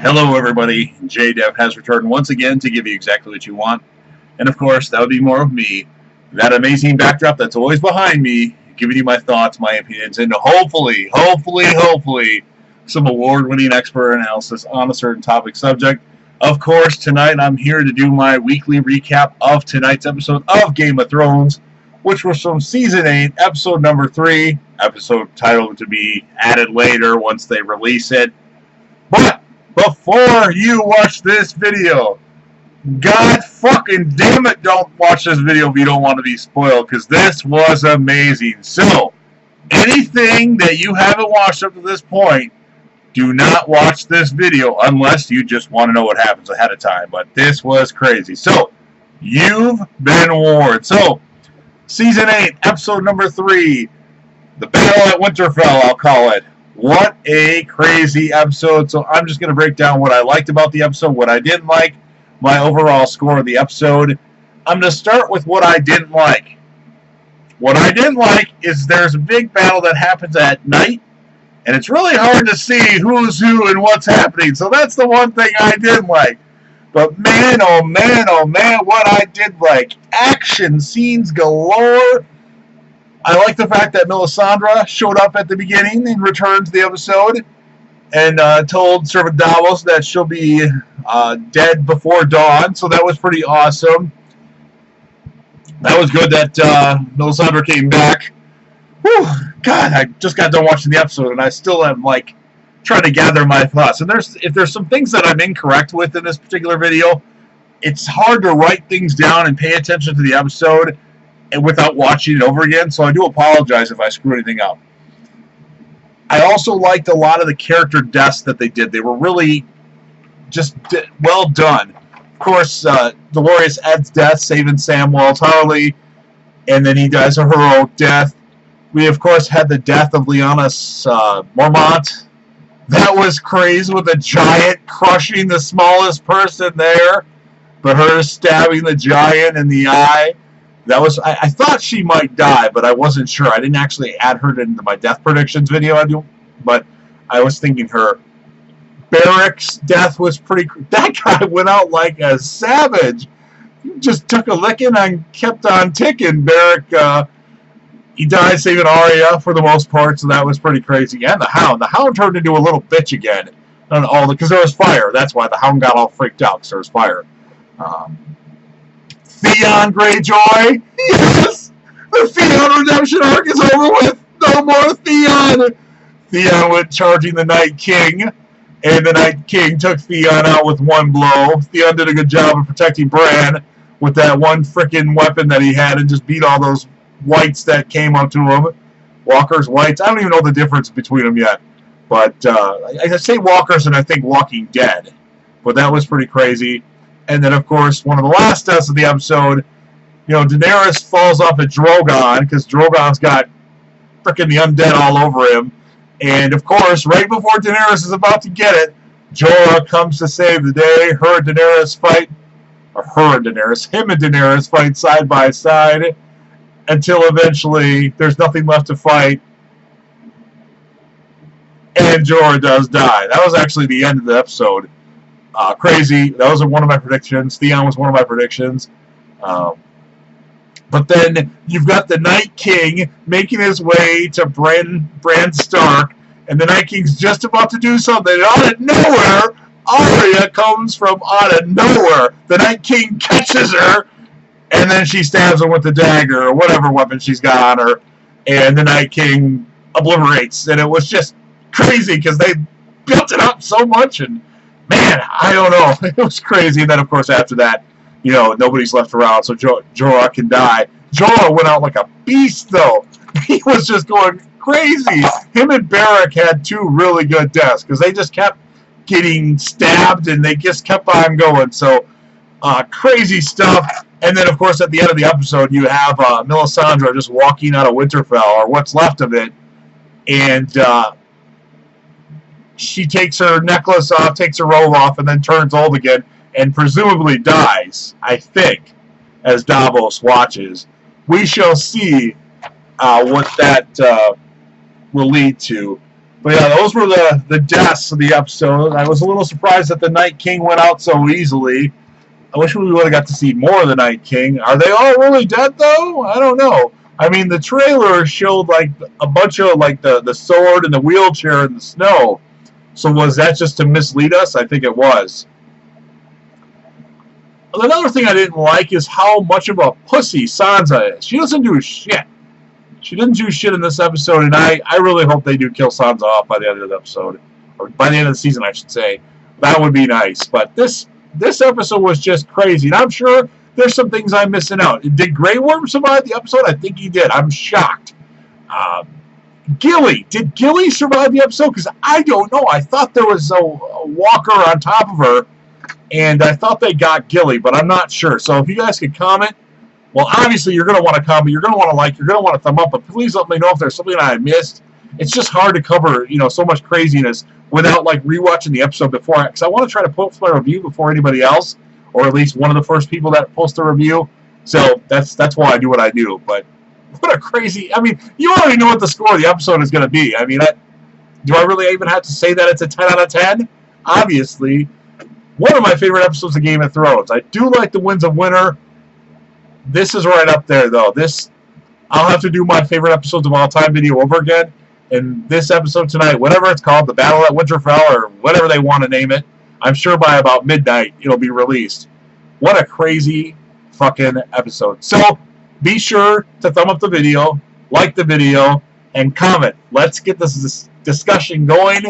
Hello, everybody. JDev has returned once again to give you exactly what you want. And of course, that would be more of me. That amazing backdrop that's always behind me, giving you my thoughts, my opinions, and hopefully, some award-winning expert analysis on a certain topic subject. Of course, tonight I'm here to do my weekly recap of tonight's episode of Game of Thrones, which was from Season 8, Episode number 3, episode titled to be added later once they release it. But before you watch this video, God fucking damn it, don't watch this video if you don't want to be spoiled, because this was amazing. So, anything that you haven't watched up to this point, do not watch this video unless you just want to know what happens ahead of time. But this was crazy. So, you've been warned. So, Season 8, Episode number 3, The Battle at Winterfell, I'll call it. What a crazy episode. So I'm just going to break down what I liked about the episode, what I didn't like, my overall score of the episode. I'm going to start with what I didn't like. What I didn't like is there's a big battle that happens at night, and it's really hard to see who's who and what's happening. So that's the one thing I didn't like. But man, oh man, what I did like. Action scenes galore. I like the fact that Melisandre showed up at the beginning and returned to the episode and told Servant Davos that she'll be dead before dawn, so that was pretty awesome. That was good that Melisandre came back. Whew, God, I just got done watching the episode, and I still am, like, trying to gather my thoughts. And if there's some things that I'm incorrect with in this particular video, it's hard to write things down and pay attention to the episode and without watching it over again, so I do apologize if I screw anything up. I also liked a lot of the character deaths that they did. They were really just well done. Of course, Dolorous Ed's death, saving Samwell Tarly, and then he dies a heroic death. We, of course, had the death of Lyanna Mormont. That was crazy, with a giant crushing the smallest person there, but her stabbing the giant in the eye. That was, I thought she might die, but I wasn't sure. I didn't actually add her into my death predictions video, but I was thinking her. Beric's death was pretty. That guy went out like a savage. He just took a licking and kept on ticking. Beric, he died saving Arya for the most part, so that was pretty crazy. And the Hound. The Hound turned into a little bitch again. Because there was fire. That's why the Hound got all freaked out, because there was fire. Theon Greyjoy, yes! The Theon redemption arc is over with! No more Theon! Theon went charging the Night King, and the Night King took Theon out with one blow. Theon did a good job of protecting Bran with that one frickin' weapon that he had and just beat all those whites that came up to him. Walkers, whites, I don't even know the difference between them yet. But I say walkers and I think Walking Dead. But that was pretty crazy. And then, of course, one of the last deaths of the episode, Daenerys falls off at Drogon, because Drogon's got frickin' the undead all over him. And, of course, right before Daenerys is about to get it, Jorah comes to save the day. Him and Daenerys fight side by side until eventually there's nothing left to fight. And Jorah does die. That was actually the end of the episode. Crazy. That was one of my predictions. Theon was one of my predictions. But then you've got the Night King making his way to Bran Stark, and the Night King's just about to do something. And out of nowhere, Arya comes from out of nowhere. The Night King catches her, and then she stabs him with the dagger or whatever weapon she's got on her, and the Night King obliterates. And it was just crazy because they built it up so much, and man, I don't know. It was crazy. And then, of course, after that, nobody's left around, so Jorah can die. Jorah went out like a beast, though. He was just going crazy. Him and Beric had two really good deaths, because they just kept getting stabbed, and they just kept on going. So, crazy stuff. And then, of course, at the end of the episode, you have Melisandre just walking out of Winterfell, or what's left of it, and she takes her necklace off, takes her robe off, and then turns old again, and presumably dies, I think, as Davos watches. We shall see what that will lead to. But yeah, those were the deaths of the episode. I was a little surprised that the Night King went out so easily. I wish we would have got to see more of the Night King. Are they all really dead, though? I don't know. I mean, the trailer showed, like, a bunch of, like, the sword and the wheelchair in the snow. So was that just to mislead us? I think it was. Another thing I didn't like is how much of a pussy Sansa is. She doesn't do shit. She didn't do shit in this episode, and I really hope they do kill Sansa off by the end of the episode. Or by the end of the season, I should say. That would be nice. But this episode was just crazy, and I'm sure there's some things I'm missing out. Did Grey Worm survive the episode? I think he did. I'm shocked. Gilly. Did Gilly survive the episode? Because I don't know. I thought there was a walker on top of her, and I thought they got Gilly, but I'm not sure. So if you guys could comment, well, obviously you're going to want to comment, you're going to want to like, you're going to want to thumb up, but please let me know if there's something I missed. It's just hard to cover, so much craziness without, like, rewatching the episode before, because I want to try to post my review before anybody else, or at least one of the first people that post a review. So that's why I do what I do. But what a crazy, I mean, you already know what the score of the episode is going to be. I mean, do I really even have to say that it's a 10 out of 10? Obviously. One of my favorite episodes of Game of Thrones. I do like the Winds of Winter. This is right up there, though. I'll have to do my favorite episodes of all time video over again. And this episode tonight, whatever it's called, the Battle at Winterfell, or whatever they want to name it, I'm sure by about midnight it'll be released. What a crazy fucking episode. So be sure to thumb up the video, like the video, and comment. Let's get this discussion going.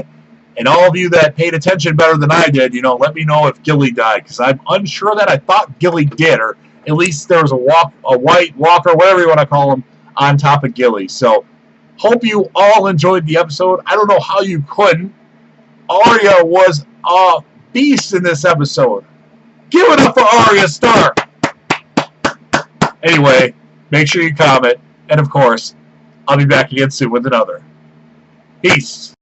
And all of you that paid attention better than I did, let me know if Gilly died, because I'm unsure that. I thought Gilly did, or at least there was a white walker, whatever you want to call him, on top of Gilly. So hope you all enjoyed the episode. I don't know how you couldn't. Arya was a beast in this episode. Give it up for Arya Stark. Anyway, make sure you comment, and of course, I'll be back again soon with another. Peace.